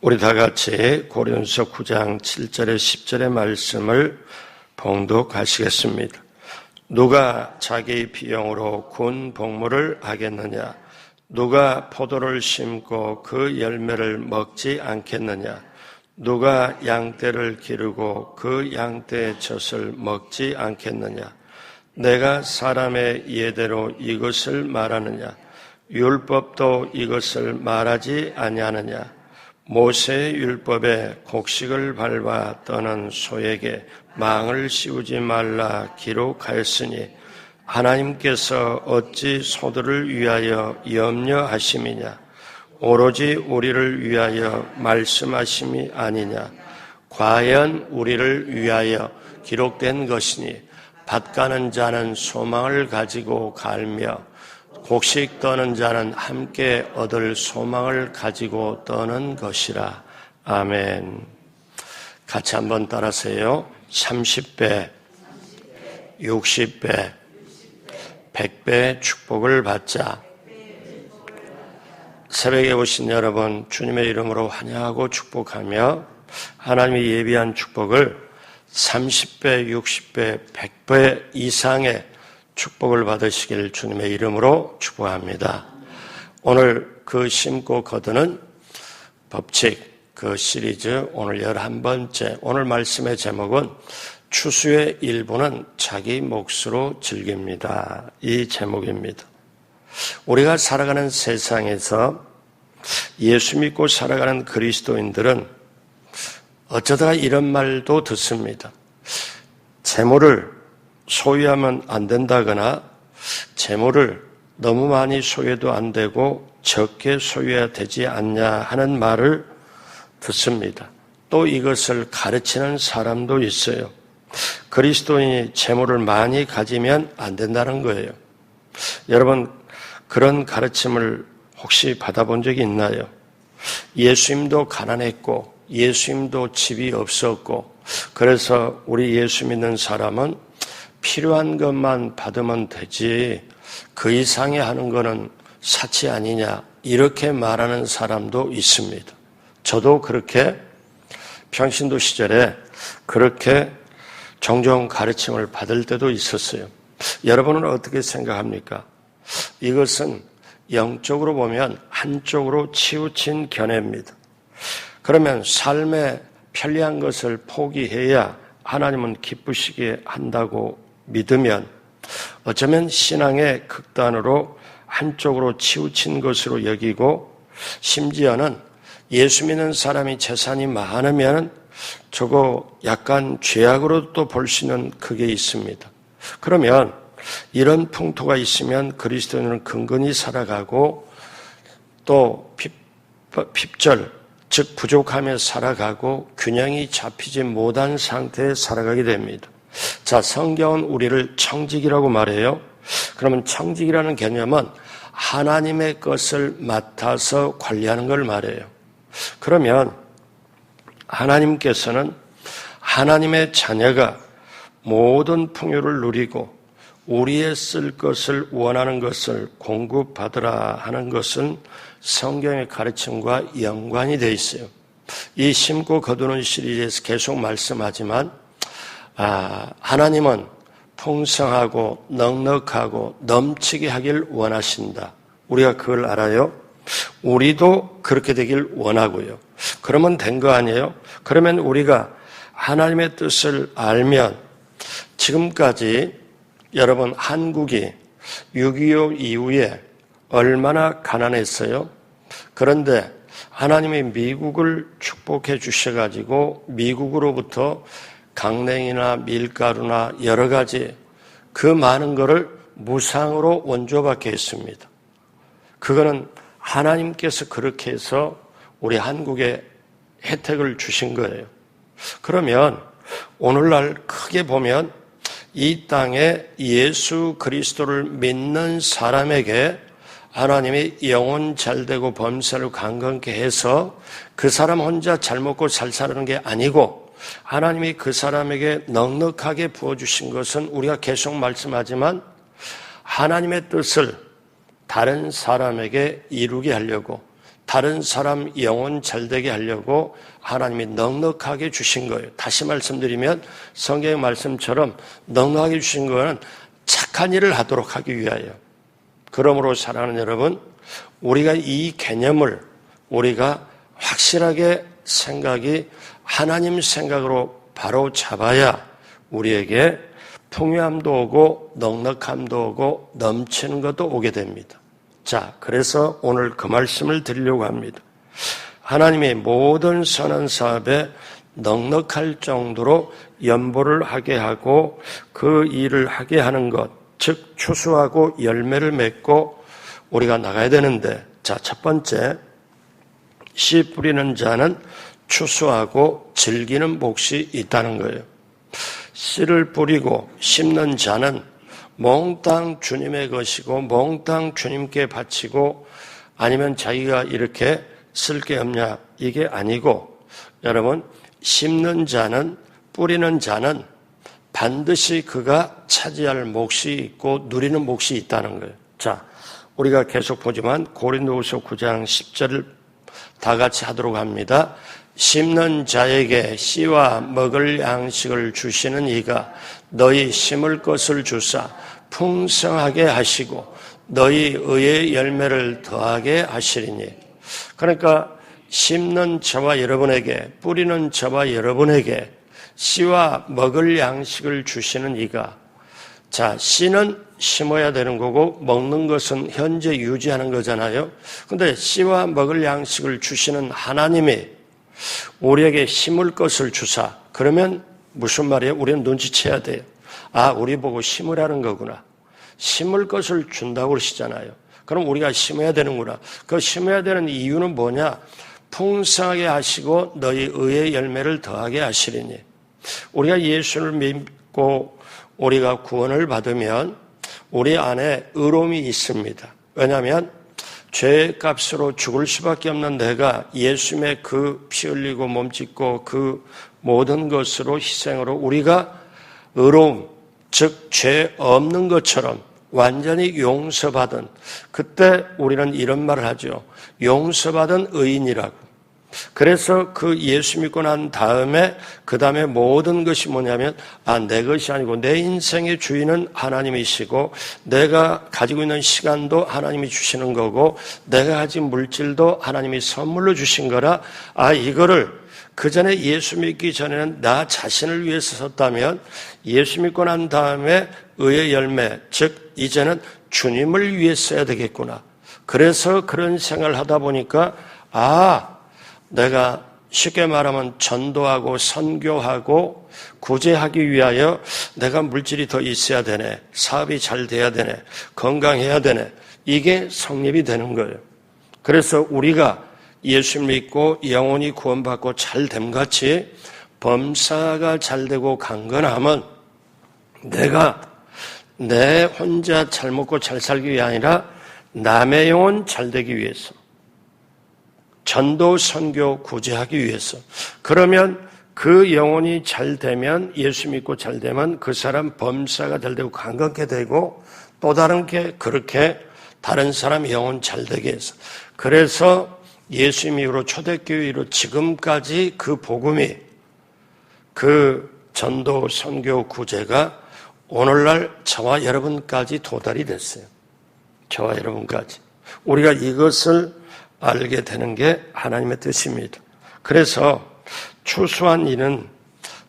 우리 다 같이 고린도서 9장 7절에 10절의 말씀을 봉독하시겠습니다. 누가 자기 비용으로 군 복무를 하겠느냐? 누가 포도를 심고 그 열매를 먹지 않겠느냐? 누가 양떼를 기르고 그 양떼의 젖을 먹지 않겠느냐? 내가 사람의 예대로 이것을 말하느냐? 율법도 이것을 말하지 아니하느냐? 모세의 율법에 곡식을 밟아 떠난 소에게 망을 씌우지 말라 기록하였으니 하나님께서 어찌 소들을 위하여 염려하심이냐? 오로지 우리를 위하여 말씀하심이 아니냐? 과연 우리를 위하여 기록된 것이니 밭 가는 자는 소망을 가지고 갈며 곡식 떠는 자는 함께 얻을 소망을 가지고 떠는 것이라. 아멘. 같이 한번 따라하세요. 30배, 60배, 100배 축복을 받자. 새벽에 오신 여러분, 주님의 이름으로 환영하고 축복하며 하나님이 예비한 축복을 30배, 60배, 100배 이상의 축복을 받으시길 주님의 이름으로 축복합니다. 오늘 그 심고 거두는 법칙 그 시리즈 오늘 11번째, 오늘 말씀의 제목은 추수의 일부는 자기 몫으로 즐깁니다. 이 제목입니다. 우리가 살아가는 세상에서 예수 믿고 살아가는 그리스도인들은 어쩌다가 이런 말도 듣습니다. 재물을 소유하면 안 된다거나 재물을 너무 많이 소유해도 안 되고 적게 소유해야 되지 않냐 하는 말을 듣습니다. 또 이것을 가르치는 사람도 있어요. 그리스도인이 재물을 많이 가지면 안 된다는 거예요. 여러분, 그런 가르침을 혹시 받아본 적이 있나요? 예수님도 가난했고 예수님도 집이 없었고 그래서 우리 예수 믿는 사람은 필요한 것만 받으면 되지 그 이상의 하는 거는 사치 아니냐 이렇게 말하는 사람도 있습니다. 저도 그렇게 평신도 시절에 그렇게 종종 가르침을 받을 때도 있었어요. 여러분은 어떻게 생각합니까? 이것은 영적으로 보면 한쪽으로 치우친 견해입니다. 그러면 삶에 편리한 것을 포기해야 하나님은 기쁘시게 한다고 믿으면 어쩌면 신앙의 극단으로 한쪽으로 치우친 것으로 여기고 심지어는 예수 믿는 사람이 재산이 많으면 저거 약간 죄악으로 또 볼 수 있는 그게 있습니다. 그러면 이런 풍토가 있으면 그리스도인은 근근히 살아가고 또 핍절 즉 부족하며 살아가고 균형이 잡히지 못한 상태에 살아가게 됩니다. 자, 성경은 우리를 청직이라고 말해요. 그러면 청직이라는 개념은 하나님의 것을 맡아서 관리하는 걸 말해요. 그러면 하나님께서는 하나님의 자녀가 모든 풍요를 누리고 우리의 쓸 것을 원하는 것을 공급받으라 하는 것은 성경의 가르침과 연관이 되어 있어요. 이 심고 거두는 시리즈에서 계속 말씀하지만 하나님은 풍성하고 넉넉하고 넘치게 하길 원하신다. 우리가 그걸 알아요. 우리도 그렇게 되길 원하고요. 그러면 된 거 아니에요? 그러면 우리가 하나님의 뜻을 알면 지금까지 여러분 한국이 6.25 이후에 얼마나 가난했어요? 그런데 하나님이 미국을 축복해 주셔가지고 미국으로부터 강냉이나 밀가루나 여러 가지 그 많은 거를 무상으로 원조받게 했습니다. 그거는 하나님께서 그렇게 해서 우리 한국에 혜택을 주신 거예요. 그러면 오늘날 크게 보면 이 땅에 예수 그리스도를 믿는 사람에게 하나님이 영혼 잘되고 범사를 강건케 해서 그 사람 혼자 잘 먹고 잘 사는 게 아니고 하나님이 그 사람에게 넉넉하게 부어주신 것은 우리가 계속 말씀하지만 하나님의 뜻을 다른 사람에게 이루게 하려고 다른 사람 영혼 잘되게 하려고 하나님이 넉넉하게 주신 거예요. 다시 말씀드리면 성경의 말씀처럼 넉넉하게 주신 거는 착한 일을 하도록 하기 위하여. 그러므로 사랑하는 여러분, 우리가 이 개념을 우리가 확실하게 생각이 하나님 생각으로 바로 잡아야 우리에게 풍요함도 오고 넉넉함도 오고 넘치는 것도 오게 됩니다. 자, 그래서 오늘 그 말씀을 드리려고 합니다. 하나님의 모든 선한 사업에 넉넉할 정도로 연보를 하게 하고 그 일을 하게 하는 것, 즉 추수하고 열매를 맺고 우리가 나가야 되는데, 자, 첫 번째, 씨 뿌리는 자는 추수하고 즐기는 몫이 있다는 거예요. 씨를 뿌리고 심는 자는 몽땅 주님의 것이고 몽땅 주님께 바치고 아니면 자기가 이렇게 쓸 게 없냐, 이게 아니고, 여러분, 심는 자는, 뿌리는 자는 반드시 그가 차지할 몫이 있고 누리는 몫이 있다는 거예요. 자, 우리가 계속 보지만 고린도후서 9장 10절을 다 같이 하도록 합니다. 심는 자에게 씨와 먹을 양식을 주시는 이가 너희 심을 것을 주사 풍성하게 하시고 너희 의의 열매를 더하게 하시리니. 그러니까 심는 저와 여러분에게, 뿌리는 저와 여러분에게 씨와 먹을 양식을 주시는 이가, 자, 씨는 심어야 되는 거고 먹는 것은 현재 유지하는 거잖아요. 근데 씨와 먹을 양식을 주시는 하나님이 우리에게 심을 것을 주사, 그러면 무슨 말이에요? 우리는 눈치채야 돼요. 아, 우리 보고 심으라는 거구나. 심을 것을 준다고 그러시잖아요. 그럼 우리가 심어야 되는구나. 그 심어야 되는 이유는 뭐냐? 풍성하게 하시고 너희 의의 열매를 더하게 하시리니. 우리가 예수를 믿고 우리가 구원을 받으면 우리 안에 의로움이 있습니다. 왜냐하면 죄의 값으로 죽을 수밖에 없는 내가 예수님의 그 피 흘리고 몸 찢고 그 모든 것으로 희생으로 우리가 의로움, 즉 죄 없는 것처럼 완전히 용서받은, 그때 우리는 이런 말을 하죠. 용서받은 의인이라고. 그래서 그 예수 믿고 난 다음에 그 다음에 모든 것이 뭐냐면, 아, 내 것이 아니고 내 인생의 주인은 하나님이시고 내가 가지고 있는 시간도 하나님이 주시는 거고 내가 가진 물질도 하나님이 선물로 주신 거라, 아, 이거를 그 전에 예수 믿기 전에는 나 자신을 위해서 섰다면 예수 믿고 난 다음에 의의 열매, 즉 이제는 주님을 위해 써야 되겠구나. 그래서 그런 생각을 하다 보니까, 아, 내가 쉽게 말하면 전도하고 선교하고 구제하기 위하여 내가 물질이 더 있어야 되네, 사업이 잘 돼야 되네, 건강해야 되네, 이게 성립이 되는 거예요. 그래서 우리가 예수 믿고 영혼이 구원받고 잘됨같이 범사가 잘되고 강건하면 내가 내 혼자 잘 먹고 잘 살기 위해 아니라 남의 영혼 잘되기 위해서, 전도 선교 구제하기 위해서. 그러면 그 영혼이 잘되면, 예수 믿고 잘되면 그 사람 범사가 잘되고 강건케 되고 또 다른 게 그렇게 다른 사람 영혼 잘되게 해서, 그래서 예수님 이후로 초대교회 이후로 지금까지 그 복음이, 그 전도 선교 구제가 오늘날 저와 여러분까지 도달이 됐어요. 저와 여러분까지. 우리가 이것을 알게 되는 게 하나님의 뜻입니다. 그래서 추수한 이는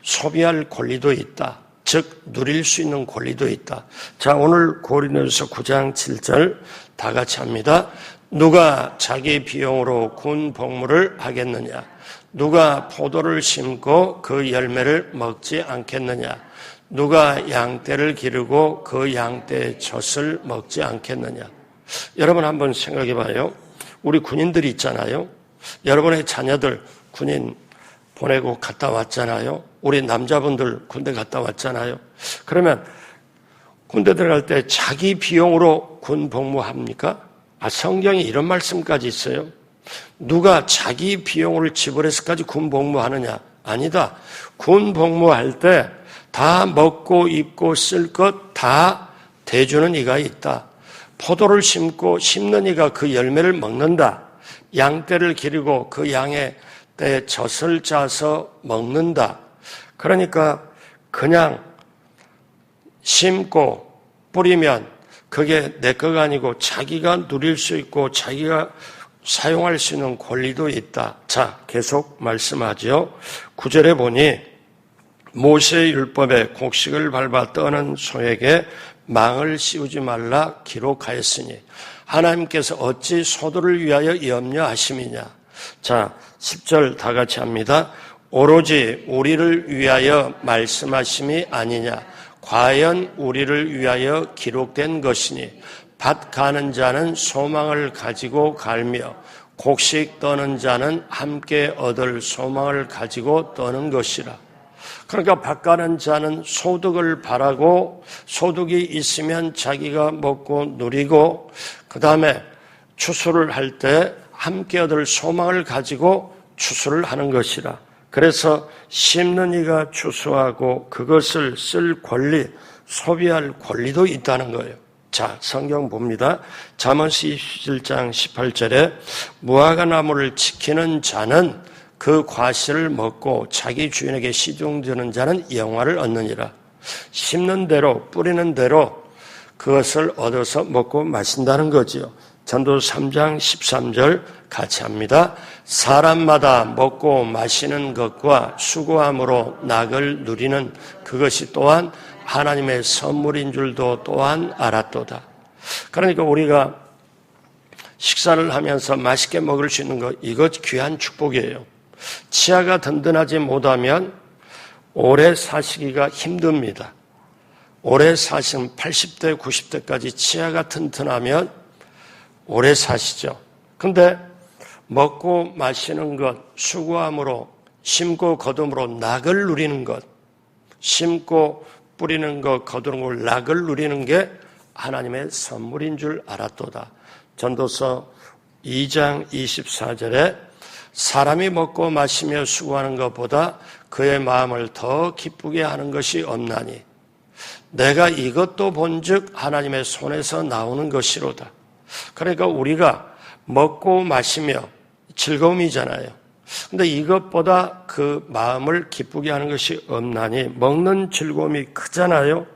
소비할 권리도 있다. 즉 누릴 수 있는 권리도 있다. 자, 오늘 고린도서 9장 7절 다 같이 합니다. 누가 자기 비용으로 군 복무를 하겠느냐? 누가 포도를 심고 그 열매를 먹지 않겠느냐? 누가 양떼를 기르고 그 양떼의 젖을 먹지 않겠느냐? 여러분 한번 생각해 봐요. 우리 군인들이 있잖아요. 여러분의 자녀들 군인 보내고 갔다 왔잖아요. 우리 남자분들 군대 갔다 왔잖아요. 그러면 군대 들어갈 때 자기 비용으로 군 복무합니까? 아, 성경에 이런 말씀까지 있어요. 누가 자기 비용을 지불해서까지 군 복무하느냐? 아니다. 군 복무할 때 다 먹고 입고 쓸 것 다 대주는 이가 있다. 포도를 심고 심는 이가 그 열매를 먹는다. 양떼를 기르고 그 양의 떼에 젖을 짜서 먹는다. 그러니까 그냥 심고 뿌리면 그게 내 거가 아니고 자기가 누릴 수 있고 자기가 사용할 수 있는 권리도 있다. 자, 계속 말씀하죠. 9절에 보니 모세의 율법에 곡식을 밟아 떠는 소에게 망을 씌우지 말라 기록하였으니 하나님께서 어찌 소들을 위하여 염려하심이냐. 자, 10절 다 같이 합니다. 오로지 우리를 위하여 말씀하심이 아니냐. 과연 우리를 위하여 기록된 것이니 밭 가는 자는 소망을 가지고 갈며 곡식 떠는 자는 함께 얻을 소망을 가지고 떠는 것이라. 그러니까 밭 가는 자는 소득을 바라고 소득이 있으면 자기가 먹고 누리고 그 다음에 추수를 할 때 함께 얻을 소망을 가지고 추수를 하는 것이라. 그래서 심는 이가 추수하고 그것을 쓸 권리, 소비할 권리도 있다는 거예요. 자, 성경 봅니다. 잠언서 27장 18절에 무화과 나무를 지키는 자는 그 과실을 먹고 자기 주인에게 시중드는 자는 영화를 얻느니라. 심는 대로 뿌리는 대로 그것을 얻어서 먹고 마신다는 거지요. 전도서 3장 13절 같이 합니다. 사람마다 먹고 마시는 것과 수고함으로 낙을 누리는 그것이 또한 하나님의 선물인 줄도 또한 알았도다. 그러니까 우리가 식사를 하면서 맛있게 먹을 수 있는 것, 이것 귀한 축복이에요. 치아가 든든하지 못하면 오래 사시기가 힘듭니다. 오래 사시면 80대, 90대까지 치아가 튼튼하면 오래 사시죠. 근데 먹고 마시는 것, 수고함으로 심고 거둠으로 낙을 누리는 것, 심고 뿌리는 것, 거두는 걸 낙을 누리는 게 하나님의 선물인 줄 알았도다. 전도서 2장 24절에 사람이 먹고 마시며 수고하는 것보다 그의 마음을 더 기쁘게 하는 것이 없나니 내가 이것도 본즉 하나님의 손에서 나오는 것이로다. 그러니까 우리가 먹고 마시며 즐거움이잖아요. 근데 이것보다 그 마음을 기쁘게 하는 것이 없나니 먹는 즐거움이 크잖아요.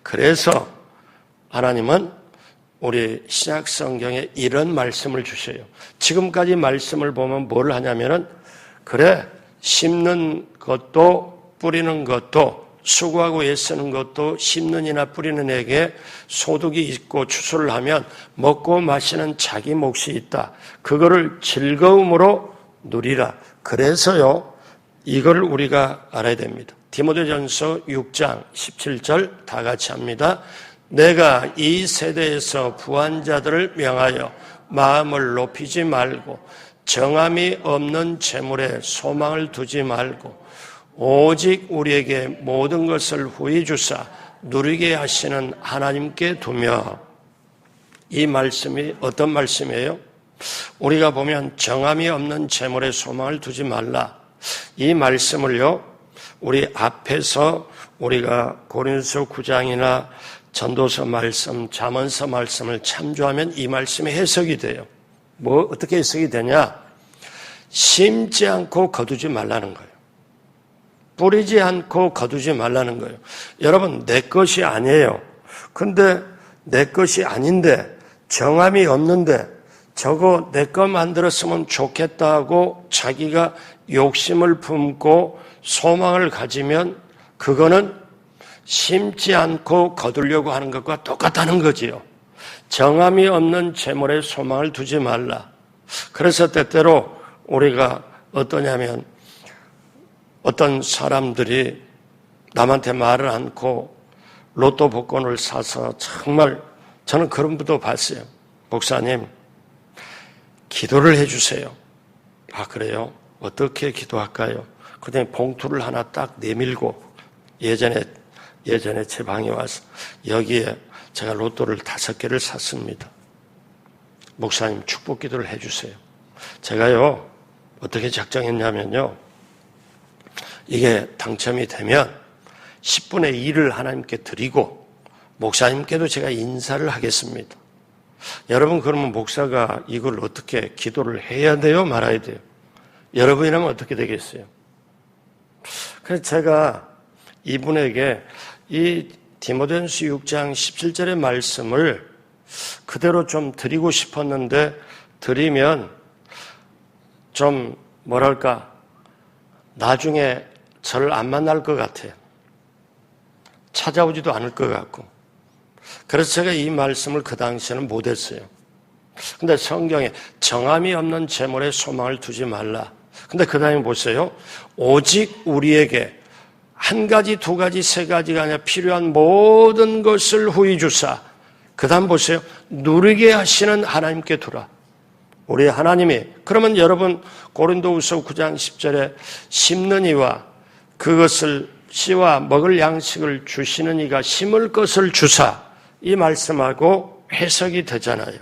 그래서 하나님은 우리 신약 성경에 이런 말씀을 주셔요. 지금까지 말씀을 보면 뭘 하냐면은 그래 심는 것도 뿌리는 것도 수고하고 애쓰는 것도 심는 이나 뿌리는 에게 소득이 있고 추수를 하면 먹고 마시는 자기 몫이 있다. 그거를 즐거움으로 누리라. 그래서요, 이걸 우리가 알아야 됩니다. 디모데전서 6장 17절 다 같이 합니다. 내가 이 세대에서 부한 자들을 명하여 마음을 높이지 말고 정함이 없는 재물에 소망을 두지 말고 오직 우리에게 모든 것을 후히 주사 누리게 하시는 하나님께 두며. 이 말씀이 어떤 말씀이에요? 우리가 보면 정함이 없는 재물에 소망을 두지 말라. 이 말씀을요, 우리 앞에서 우리가 고린도서 9장이나 전도서 말씀, 잠언서 말씀을 참조하면 이 말씀이 해석이 돼요. 뭐 어떻게 해석이 되냐? 심지 않고 거두지 말라는 거예요. 뿌리지 않고 거두지 말라는 거예요. 여러분, 내 것이 아니에요. 근데 내 것이 아닌데 정함이 없는데 저거 내 거 만들었으면 좋겠다고 자기가 욕심을 품고 소망을 가지면 그거는 심지 않고 거두려고 하는 것과 똑같다는 거지요. 정함이 없는 재물에 소망을 두지 말라. 그래서 때때로 우리가 어떠냐면 어떤 사람들이 남한테 말을 않고 로또 복권을 사서 정말 저는 그런 분도 봤어요. 목사님, 기도를 해주세요. 아, 그래요? 어떻게 기도할까요? 그다음에 봉투를 하나 딱 내밀고 예전에 제 방에 와서 여기에 제가 로또를 5개를 샀습니다. 목사님 축복 기도를 해주세요. 제가요 어떻게 작정했냐면요, 이게 당첨이 되면 10분의 1을 하나님께 드리고 목사님께도 제가 인사를 하겠습니다. 여러분, 그러면 목사가 이걸 어떻게 기도를 해야 돼요? 말아야 돼요? 여러분이라면 어떻게 되겠어요? 그래서 제가 이분에게 이 디모데전서 6장 17절의 말씀을 그대로 좀 드리고 싶었는데, 드리면 좀 뭐랄까, 나중에 저를 안 만날 것 같아요. 찾아오지도 않을 것 같고. 그래서 제가 이 말씀을 그 당시에는 못했어요. 근데 성경에 정함이 없는 재물에 소망을 두지 말라. 근데 그 다음에 보세요. 오직 우리에게 한 가지, 두 가지, 세 가지가 아니라 필요한 모든 것을 후히 주사. 그 다음 보세요. 누리게 하시는 하나님께 두라. 우리 하나님이, 그러면 여러분 고린도후서 9장 10절에 심는 이와 그것을 씨와 먹을 양식을 주시는 이가 심을 것을 주사, 이 말씀하고 해석이 되잖아요.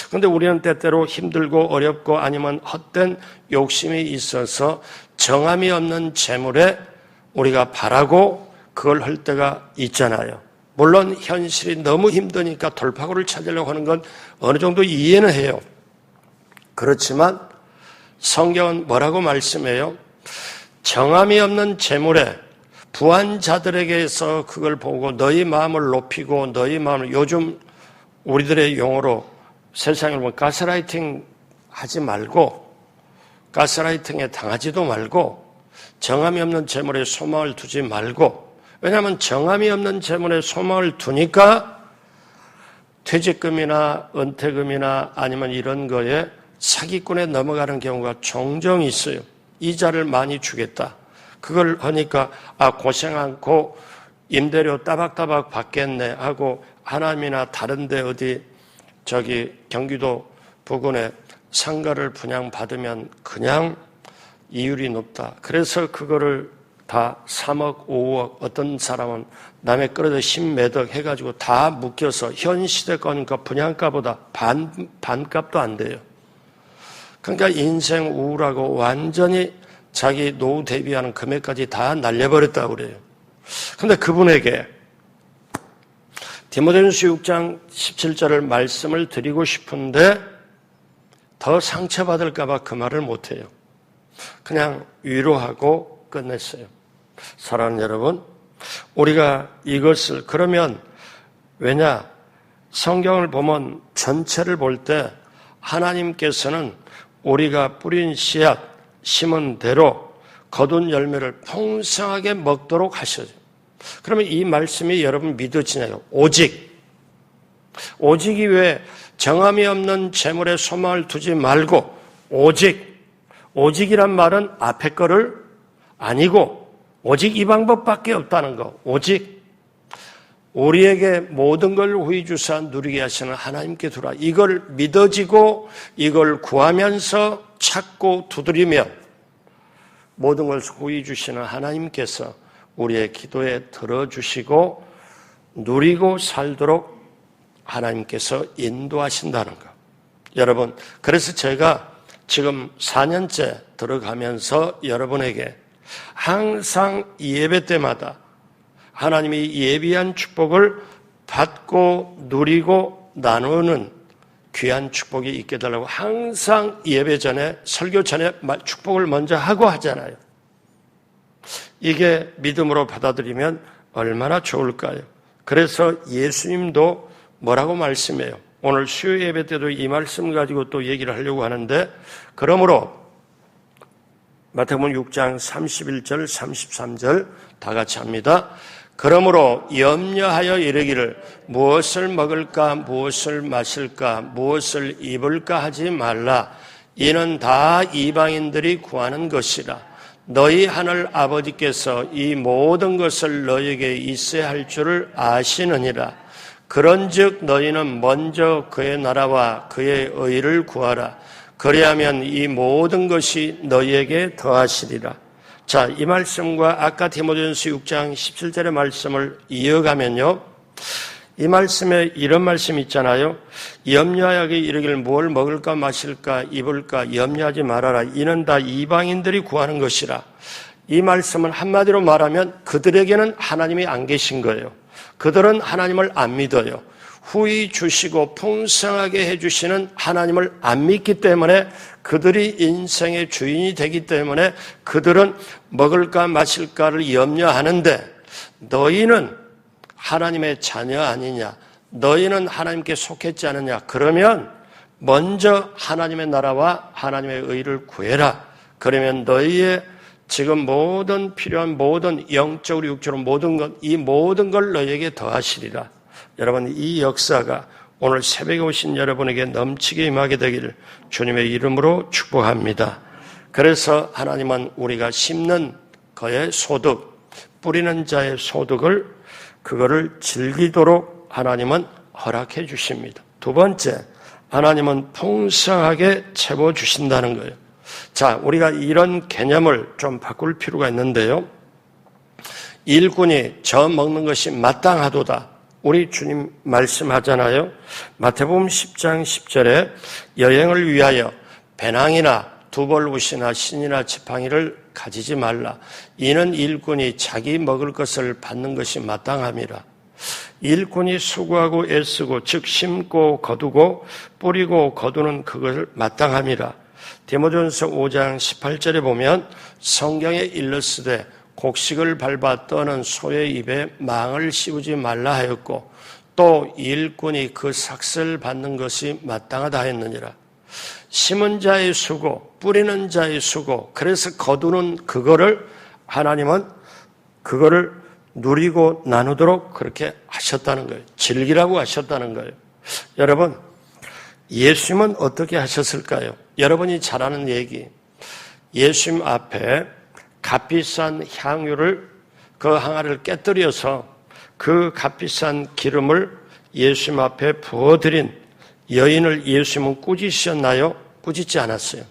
그런데 우리는 때때로 힘들고 어렵고 아니면 헛된 욕심이 있어서 정함이 없는 재물에 우리가 바라고 그걸 할 때가 있잖아요. 물론 현실이 너무 힘드니까 돌파구를 찾으려고 하는 건 어느 정도 이해는 해요. 그렇지만 성경은 뭐라고 말씀해요? 정함이 없는 재물에 부한 자들에게서 그걸 보고 너희 마음을 높이고 너희 마음을, 요즘 우리들의 용어로 세상을 보면 가스라이팅 하지 말고, 가스라이팅에 당하지도 말고, 정함이 없는 재물에 소망을 두지 말고. 왜냐하면 정함이 없는 재물에 소망을 두니까 퇴직금이나 은퇴금이나 아니면 이런 거에 사기꾼에 넘어가는 경우가 종종 있어요. 이자를 많이 주겠다. 그걸 하니까 고생 않고 임대료 따박따박 받겠네 하고 하남이나 다른 데 어디 경기도 부근에 상가를 분양받으면 그냥 이율이 높다. 그래서 그거를 다 3억, 5억, 어떤 사람은 남의 끌어다 10매덕 해가지고 다 묶여서 현 시대가니까 분양가보다 반값도 안 돼요. 그러니까 인생 우울하고 완전히 자기 노후 대비하는 금액까지 다 날려버렸다고 그래요. 그런데 그분에게 디모데전서 6장 17절을 말씀을 드리고 싶은데 더 상처받을까 봐 그 말을 못해요. 그냥 위로하고 끝냈어요. 사랑하는 여러분, 우리가 이것을, 그러면 왜냐? 성경을 보면 전체를 볼 때 하나님께서는 우리가 뿌린 씨앗, 심은 대로 거둔 열매를 풍성하게 먹도록 하셔요. 그러면 이 말씀이 여러분 믿어지냐요? 오직이 왜 정함이 없는 재물에 소망을 두지 말고 오직이란 말은 앞에 거를 아니고 오직 이 방법밖에 없다는 거. 오직 우리에게 모든 걸 후히 주사 누리게 하시는 하나님께 두라. 이걸 믿어지고 이걸 구하면서 찾고 두드리며 모든 걸 후히 주시는 하나님께서 우리의 기도에 들어주시고 누리고 살도록 하나님께서 인도하신다는 것. 여러분, 그래서 제가 지금 4년째 들어가면서 여러분에게 항상 예배 때마다 하나님이 예비한 축복을 받고 누리고 나누는 귀한 축복이 있게 달라고 항상 예배 전에, 설교 전에 축복을 먼저 하고 하잖아요. 이게 믿음으로 받아들이면 얼마나 좋을까요? 그래서 예수님도 뭐라고 말씀해요? 오늘 수요 예배 때도 이 말씀 가지고 또 얘기를 하려고 하는데, 그러므로 마태복음 6장 31절 33절 다 같이 합니다. 그러므로 염려하여 이르기를 무엇을 먹을까 무엇을 마실까 무엇을 입을까 하지 말라. 이는 다 이방인들이 구하는 것이라. 너희 하늘 아버지께서 이 모든 것을 너희에게 있어야 할 줄을 아시느니라. 그런즉 너희는 먼저 그의 나라와 그의 의를 구하라. 그리하면 이 모든 것이 너희에게 더하시리라. 자, 이 말씀과 아까 디모데전서 6장 17절의 말씀을 이어가면요, 이 말씀에 이런 말씀이 있잖아요. 염려하여 이르기를 뭘 먹을까 마실까 입을까 염려하지 말아라. 이는 다 이방인들이 구하는 것이라. 이 말씀은 한마디로 말하면 그들에게는 하나님이 안 계신 거예요. 그들은 하나님을 안 믿어요. 후히 주시고 풍성하게 해주시는 하나님을 안 믿기 때문에 그들이 인생의 주인이 되기 때문에 그들은 먹을까 마실까를 염려하는데 너희는 하나님의 자녀 아니냐? 너희는 하나님께 속했지 않느냐? 그러면 먼저 하나님의 나라와 하나님의 의를 구해라. 그러면 너희의 지금 모든 필요한 모든 영적으로 육적으로 모든 것, 이 모든 걸 너희에게 더하시리라. 여러분, 이 역사가 오늘 새벽에 오신 여러분에게 넘치게 임하게 되기를 주님의 이름으로 축복합니다. 그래서 하나님은 우리가 심는 거의 소득, 뿌리는 자의 소득을 그거를 즐기도록 하나님은 허락해 주십니다. 두 번째, 하나님은 풍성하게 채워주신다는 거예요. 자, 우리가 이런 개념을 좀 바꿀 필요가 있는데요. 일꾼이 저 먹는 것이 마땅하도다. 우리 주님 말씀하잖아요. 마태복음 10장 10절에 여행을 위하여 배낭이나 두벌옷이나 신이나 지팡이를 가지지 말라. 이는 일꾼이 자기 먹을 것을 받는 것이 마땅함이라. 일꾼이 수고하고 애쓰고 즉 심고 거두고 뿌리고 거두는 그것을 마땅함이라. 디모데전서 5장 18절에 보면 성경에 일렀으되 곡식을 밟아 떠는 소의 입에 망을 씌우지 말라 하였고 또 일꾼이 그 삭슬 받는 것이 마땅하다 했느니라. 심은 자의 수고, 뿌리는 자의 수고, 그래서 거두는 그거를 하나님은 그거를 누리고 나누도록 그렇게 하셨다는 거예요. 즐기라고 하셨다는 거예요. 여러분, 예수님은 어떻게 하셨을까요? 여러분이 잘 아는 얘기. 예수님 앞에 값비싼 향유를 그 항아리를 깨뜨려서 그 값비싼 기름을 예수님 앞에 부어드린 여인을 예수님은 꾸짖으셨나요? 꾸짖지 않았어요.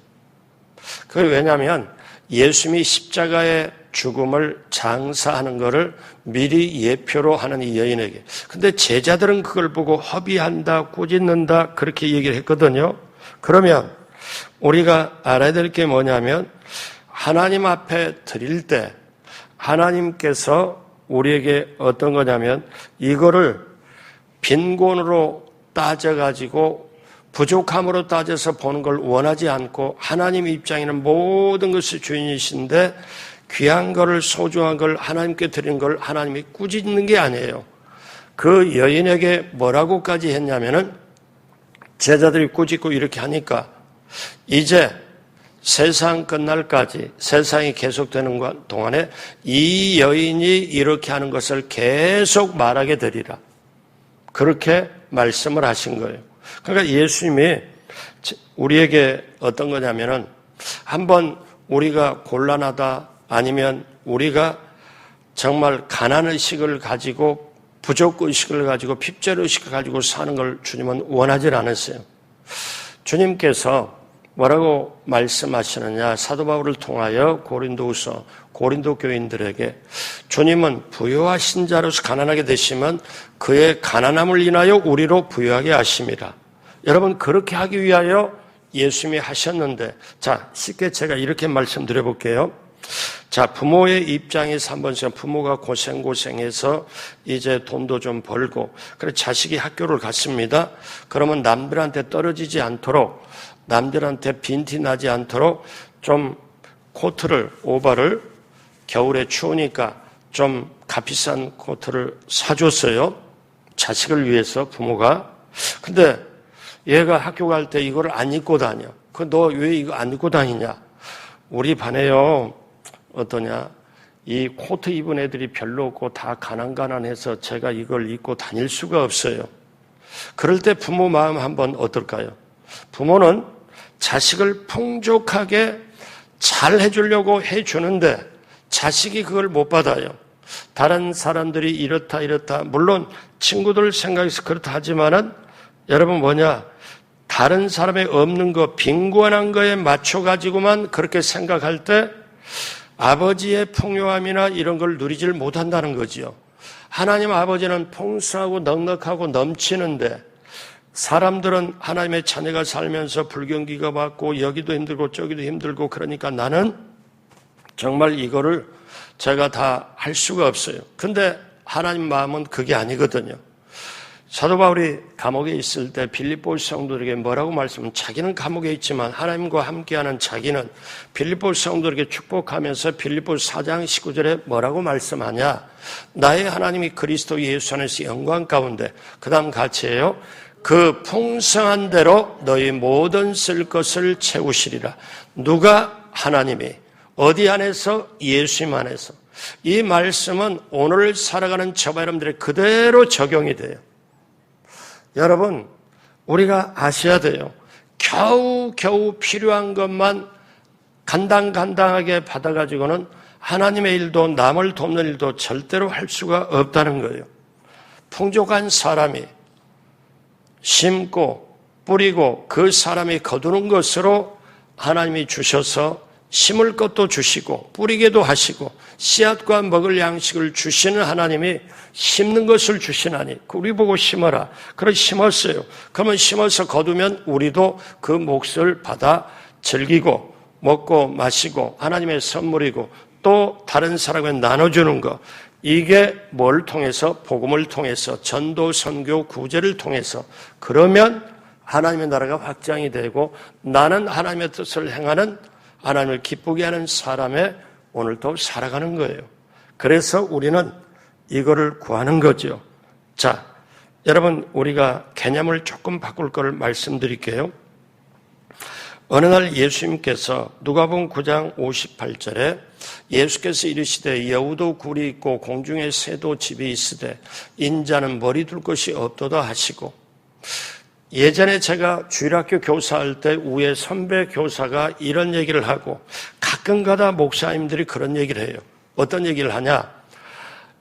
그게 왜냐하면 예수님이 십자가의 죽음을 장사하는 것을 미리 예표로 하는 이 여인에게. 근데 제자들은 그걸 보고 허비한다, 꾸짖는다 그렇게 얘기를 했거든요. 그러면 우리가 알아야 될 게 뭐냐면 하나님 앞에 드릴 때 하나님께서 우리에게 어떤 거냐면 이거를 빈곤으로 따져가지고 부족함으로 따져서 보는 걸 원하지 않고 하나님 입장에는 모든 것이 주인이신데 귀한 거를 소중한 걸 하나님께 드린 걸 하나님이 꾸짖는 게 아니에요. 그 여인에게 뭐라고까지 했냐면은 제자들이 꾸짖고 이렇게 하니까 이제 세상 끝날까지 세상이 계속되는 동안에 이 여인이 이렇게 하는 것을 계속 말하게 되리라. 그렇게 말씀을 하신 거예요. 그러니까 예수님이 우리에게 어떤 거냐면은 한번 우리가 곤란하다 아니면 우리가 정말 가난의식을 가지고 부족의식을 가지고 핍절의식을 가지고 사는 걸 주님은 원하지 않으세요. 주님께서 뭐라고 말씀하시느냐. 사도 바울을 통하여 고린도 교인들에게 주님은 부유하신 자로서 가난하게 되시면 그의 가난함을 인하여 우리로 부유하게 하심이라. 여러분 그렇게 하기 위하여 예수님이 하셨는데 자 쉽게 제가 이렇게 말씀드려 볼게요. 자 부모의 입장에서 한번 부모가 고생해서 이제 돈도 좀 벌고 그래 자식이 학교를 갔습니다. 그러면 남들한테 떨어지지 않도록 남들한테 빈티 나지 않도록 좀 코트를 오버를 겨울에 추우니까 좀 값비싼 코트를 사줬어요. 자식을 위해서 부모가. 근데 얘가 학교 갈 때 이걸 안 입고 다녀. 너 왜 이거 안 입고 다니냐? 우리 반에요. 어떠냐? 이 코트 입은 애들이 별로 없고 다 가난해서 제가 이걸 입고 다닐 수가 없어요. 그럴 때 부모 마음 한번 어떨까요? 부모는 자식을 풍족하게 잘 해주려고 해주는데 자식이 그걸 못 받아요. 다른 사람들이 이렇다 물론 친구들 생각해서 그렇다 하지만은 여러분 다른 사람의 없는 거 빈곤한 거에 맞춰가지고만 그렇게 생각할 때 아버지의 풍요함이나 이런 걸 누리질 못한다는 거지요. 하나님 아버지는 풍성하고 넉넉하고 넘치는데 사람들은 하나님의 자녀가 살면서 불경기가 받고 여기도 힘들고 저기도 힘들고 그러니까 나는 정말 이거를 제가 다 할 수가 없어요. 근데 하나님 마음은 그게 아니거든요. 사도 바울이 감옥에 있을 때 빌립보 성도들에게 뭐라고 말씀하면 자기는 감옥에 있지만 하나님과 함께하는 자기는 빌립보 성도들에게 축복하면서 빌립보 4장 19절에 뭐라고 말씀하냐? 나의 하나님이 그리스도 예수 안에서 영광 가운데, 그 다음 같이 해요. 그 풍성한 대로 너희 모든 쓸 것을 채우시리라. 누가? 하나님이. 어디 안에서? 예수님 안에서. 이 말씀은 오늘 살아가는 저와 여러분들의 그대로 적용이 돼요. 여러분, 우리가 아셔야 돼요. 겨우 필요한 것만 간당간당하게 받아가지고는 하나님의 일도 남을 돕는 일도 절대로 할 수가 없다는 거예요. 풍족한 사람이 심고 뿌리고 그 사람이 거두는 것으로 하나님이 주셔서 심을 것도 주시고 뿌리게도 하시고 씨앗과 먹을 양식을 주시는 하나님이 심는 것을 주시나니 우리 보고 심어라. 그래 심었어요. 그러면 심어서 거두면 우리도 그 몫을 받아 즐기고 먹고 마시고 하나님의 선물이고 또 다른 사람에게 나눠주는 것. 이게 뭘 통해서? 복음을 통해서 전도, 선교, 구제를 통해서. 그러면 하나님의 나라가 확장이 되고 나는 하나님의 뜻을 행하는 하나님을 기쁘게 하는 사람의 오늘도 살아가는 거예요. 그래서 우리는 이거를 구하는 거죠. 자, 여러분 우리가 개념을 조금 바꿀 거를 말씀드릴게요. 어느 날 예수님께서 누가복음 9장 58절에 예수께서 이르시되 여우도 굴이 있고 공중에 새도 집이 있으되 인자는 머리 둘 것이 없도다 하시고, 예전에 제가 주일학교 교사할 때 위에 선배 교사가 이런 얘기를 하고 가끔가다 목사님들이 그런 얘기를 해요. 어떤 얘기를 하냐?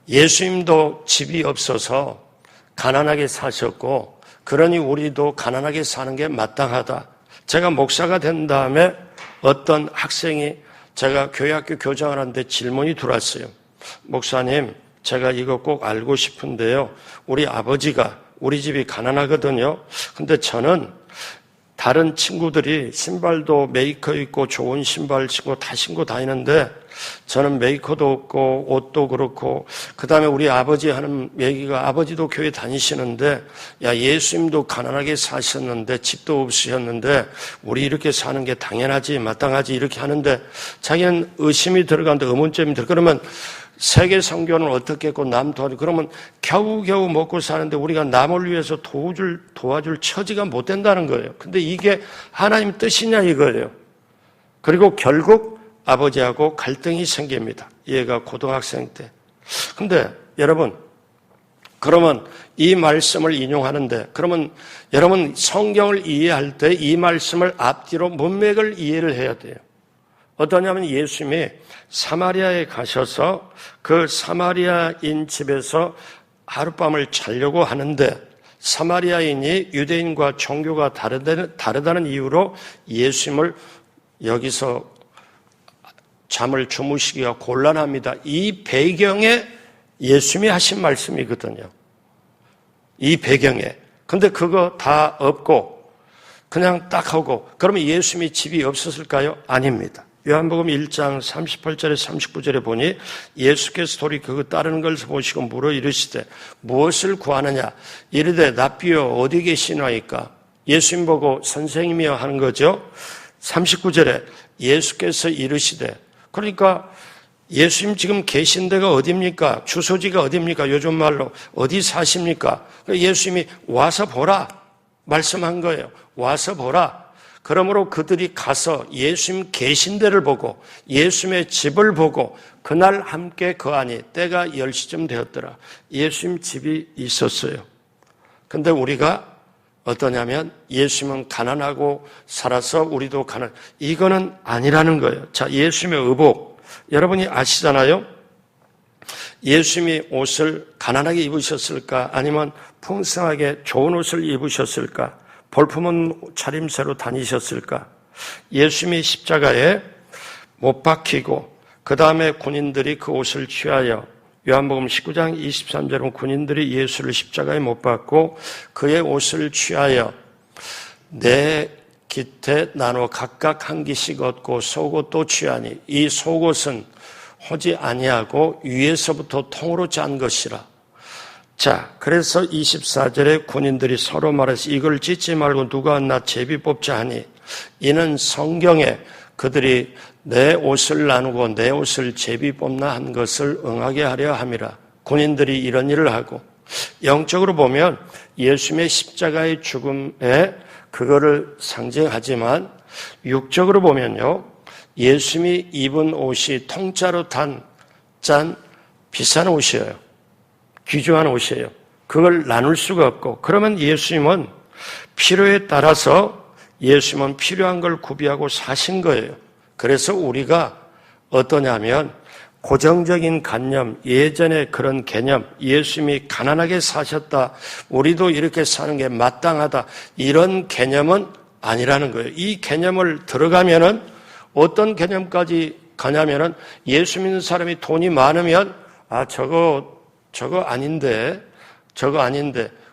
예수님도 집이 없어서 가난하게 사셨고 그러니 우리도 가난하게 사는 게 마땅하다. 제가 목사가 된 다음에 어떤 학생이 제가 교회학교 교장을 하는데 질문이 들어왔어요. 목사님, 제가 이거 꼭 알고 싶은데요. 우리 아버지가 우리 집이 가난하거든요. 근데 저는 다른 친구들이 신발도 메이커 있고 좋은 신발 신고 다 신고 다니는데 저는 메이커도 없고 옷도 그렇고, 그 다음에 우리 아버지 하는 얘기가 아버지도 교회 다니시는데 야 예수님도 가난하게 사셨는데 집도 없으셨는데 우리 이렇게 사는 게 당연하지 마땅하지 이렇게 하는데 자기는 의심이 들어가는데 의문점이 들어. 그러면 세계 선교는 어떻게 했고 남 도와주고 그러면 겨우겨우 먹고 사는데 우리가 남을 위해서 도와줄 처지가 못 된다는 거예요. 근데 이게 하나님 뜻이냐 이거예요. 그리고 결국 아버지하고 갈등이 생깁니다. 얘가 고등학생 때. 근데 여러분, 그러면 이 말씀을 인용하는데 그러면 여러분 성경을 이해할 때 이 말씀을 앞뒤로 문맥을 이해를 해야 돼요. 어떠냐면 예수님이 사마리아에 가셔서 그 사마리아인 집에서 하룻밤을 자려고 하는데 사마리아인이 유대인과 종교가 다르다는 이유로 예수님을 여기서 잠을 주무시기가 곤란합니다. 이 배경에 예수님이 하신 말씀이거든요. 이 배경에. 근데 그거 다 없고 그냥 딱 하고 그러면 예수님이 집이 없었을까요? 아닙니다. 요한복음 1장 38절에 39절에 보니 예수께서 돌이 그거 따르는 걸 보시고 물어 이르시되 무엇을 구하느냐? 이르되 랍비여 어디 계시나이까? 예수님 보고 선생님이여 하는 거죠. 39절에 예수께서 이르시되, 그러니까 예수님 지금 계신 데가 어디입니까? 주소지가 어디입니까? 요즘 말로 어디 사십니까? 예수님이 와서 보라 말씀한 거예요. 와서 보라. 그러므로 그들이 가서 예수님 계신 데를 보고 예수님의 집을 보고 그날 함께 거하니 때가 10시쯤 되었더라. 예수님 집이 있었어요. 근데 우리가 어떠냐면 예수님은 가난하고 살아서 우리도 가난, 이거는 아니라는 거예요. 자, 예수님의 의복 여러분이 아시잖아요. 예수님이 옷을 가난하게 입으셨을까? 아니면 풍성하게 좋은 옷을 입으셨을까? 볼품은 차림새로 다니셨을까? 예수님이 십자가에 못 박히고 그 다음에 군인들이 그 옷을 취하여, 요한복음 19장 23절은 군인들이 예수를 십자가에 못 박고 그의 옷을 취하여 내 깃에 나눠 각각 한 기씩 얻고 속옷도 취하니 이 속옷은 호지 아니하고 위에서부터 통으로 짠 것이라. 자, 그래서 24절에 군인들이 서로 말해서 이걸 찢지 말고 누가 나 제비 뽑자 하니 이는 성경에 그들이 내 옷을 나누고 내 옷을 제비 뽑나 한 것을 응하게 하려 함이라. 군인들이 이런 일을 하고, 영적으로 보면 예수님의 십자가의 죽음에 그거를 상징하지만 육적으로 보면요, 예수님이 입은 옷이 통짜로 짠 비싼 옷이에요. 귀중한 옷이에요. 그걸 나눌 수가 없고, 그러면 예수님은 필요에 따라서 예수님은 필요한 걸 구비하고 사신 거예요. 그래서 우리가 어떠냐면 고정적인 관념, 예전의 그런 개념, 예수님이 가난하게 사셨다, 우리도 이렇게 사는 게 마땅하다, 이런 개념은 아니라는 거예요. 이 개념을 들어가면은 어떤 개념까지 가냐면은 예수 믿는 사람이 돈이 많으면 저거 아닌데.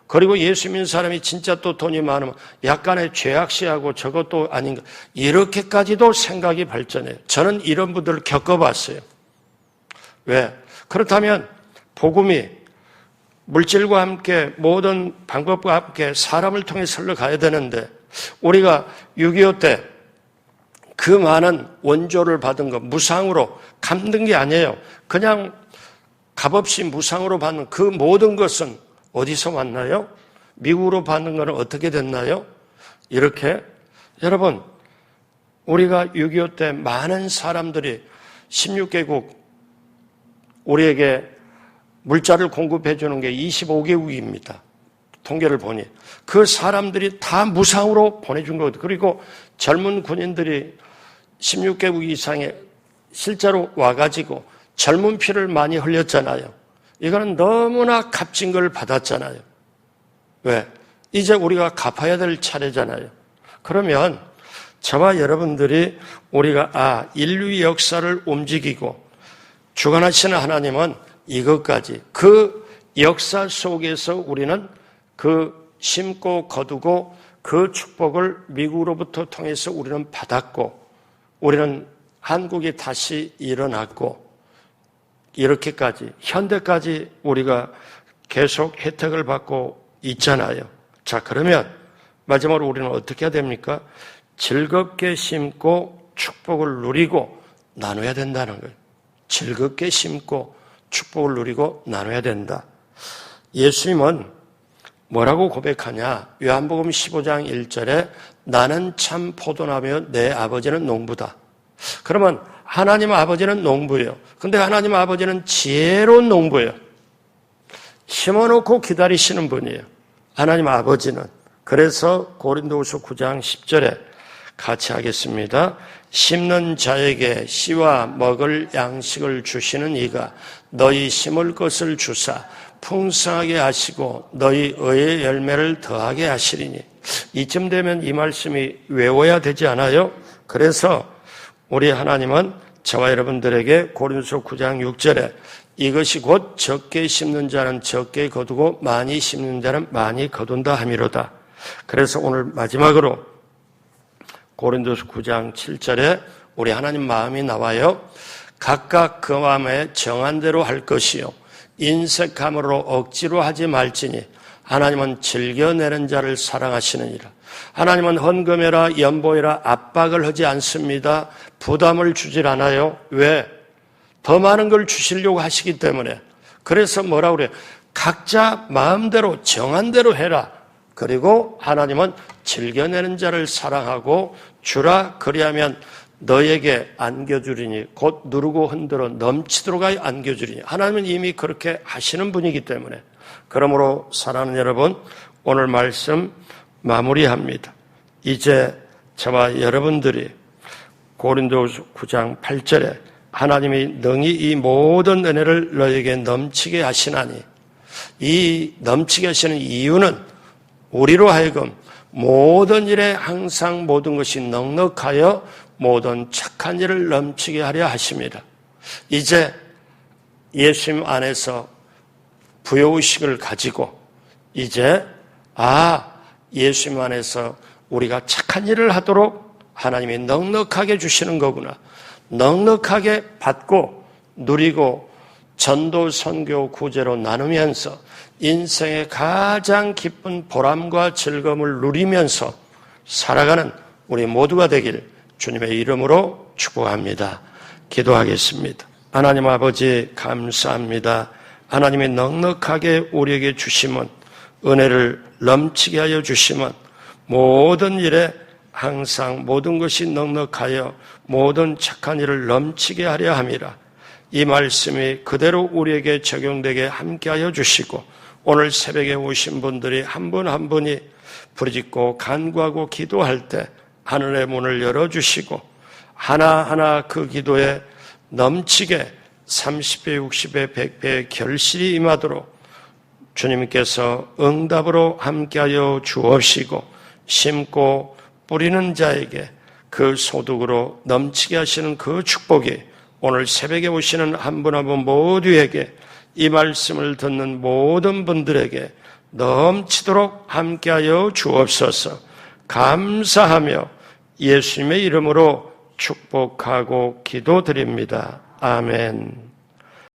그리고 예수 믿는 사람이 진짜 또 돈이 많으면 약간의 죄악시하고 저것도 아닌가. 이렇게까지도 생각이 발전해요. 저는 이런 분들을 겪어봤어요. 왜? 그렇다면 복음이 물질과 함께 모든 방법과 함께 사람을 통해 흘러가야 되는데 우리가 6.25 때 그 많은 원조를 받은 거 무상으로 갚는 게 아니에요. 그냥 값없이 무상으로 받는 그 모든 것은 어디서 왔나요? 미국으로 받는 거는 어떻게 됐나요? 이렇게 여러분, 우리가 6.25 때 많은 사람들이 16개국 우리에게 물자를 공급해 주는 게 25개국입니다. 통계를 보니 그 사람들이 다 무상으로 보내준 거거든요. 그리고 젊은 군인들이 16개국 이상에 실제로 와가지고 젊은 피를 많이 흘렸잖아요. 이거는 너무나 값진 걸 받았잖아요. 왜? 이제 우리가 갚아야 될 차례잖아요. 그러면 저와 여러분들이 우리가 인류의 역사를 움직이고 주관하시는 하나님은 이것까지 그 역사 속에서 우리는 그 심고 거두고 그 축복을 미국으로부터 통해서 우리는 받았고 우리는 한국이 다시 일어났고 이렇게까지 현대까지 우리가 계속 혜택을 받고 있잖아요. 자, 그러면 마지막으로 우리는 어떻게 해야 됩니까? 즐겁게 심고 축복을 누리고 나눠야 된다는 거예요. 즐겁게 심고 축복을 누리고 나눠야 된다. 예수님은 뭐라고 고백하냐? 요한복음 15장 1절에 나는 참 포도나무요 내 아버지는 농부다. 그러면 하나님 아버지는 농부예요. 근데 하나님 아버지는 지혜로운 농부예요. 심어놓고 기다리시는 분이에요. 하나님 아버지는. 그래서 고린도후서 9장 10절에 같이 하겠습니다. 심는 자에게 씨와 먹을 양식을 주시는 이가 너희 심을 것을 주사 풍성하게 하시고 너희 의의 열매를 더하게 하시리니. 이쯤 되면 이 말씀이 외워야 되지 않아요? 그래서 우리 하나님은 저와 여러분들에게 고린도서 9장 6절에 이것이 곧 적게 심는 자는 적게 거두고 많이 심는 자는 많이 거둔다 함이로다. 그래서 오늘 마지막으로 고린도서 9장 7절에 우리 하나님 마음이 나와요. 각각 그 마음에 정한 대로 할 것이요 인색함으로 억지로 하지 말지니 하나님은 즐겨내는 자를 사랑하시느니라. 하나님은 헌금해라 연보해라 압박을 하지 않습니다. 부담을 주질 않아요. 왜? 더 많은 걸 주시려고 하시기 때문에. 그래서 뭐라고 그래요? 각자 마음대로 정한 대로 해라. 그리고 하나님은 즐겨내는 자를 사랑하고 주라 그리하면 너에게 안겨주리니 곧 누르고 흔들어 넘치도록 안겨주리니. 하나님은 이미 그렇게 하시는 분이기 때문에. 그러므로 사랑하는 여러분, 오늘 말씀 마무리합니다. 이제 저와 여러분들이 고린도후서 9장 8절에 하나님이 능히 이 모든 은혜를 너에게 넘치게 하시나니, 이 넘치게 하시는 이유는 우리로 하여금 모든 일에 항상 모든 것이 넉넉하여 모든 착한 일을 넘치게 하려 하십니다. 이제 예수님 안에서 부요의식을 가지고 이제 예수님 안에서 우리가 착한 일을 하도록 하나님이 넉넉하게 주시는 거구나. 넉넉하게 받고 누리고 전도, 선교, 구제로 나누면서 인생의 가장 기쁜 보람과 즐거움을 누리면서 살아가는 우리 모두가 되길 주님의 이름으로 축복합니다. 기도하겠습니다. 하나님 아버지 감사합니다. 하나님이 넉넉하게 우리에게 주심은, 은혜를 넘치게 하여 주심은, 모든 일에 항상 모든 것이 넉넉하여 모든 착한 일을 넘치게 하려 함이라. 이 말씀이 그대로 우리에게 적용되게 함께하여 주시고, 오늘 새벽에 오신 분들이 한 분 한 분이 부르짖고 간구하고 기도할 때 하늘의 문을 열어주시고 하나하나 그 기도에 넘치게 30배, 60배, 100배의 결실이 임하도록 주님께서 응답으로 함께하여 주옵시고, 심고 뿌리는 자에게 그 소득으로 넘치게 하시는 그 축복이 오늘 새벽에 오시는 한 분 한 분 모두에게, 이 말씀을 듣는 모든 분들에게 넘치도록 함께하여 주옵소서. 감사하며 예수님의 이름으로 축복하고 기도드립니다. 아멘.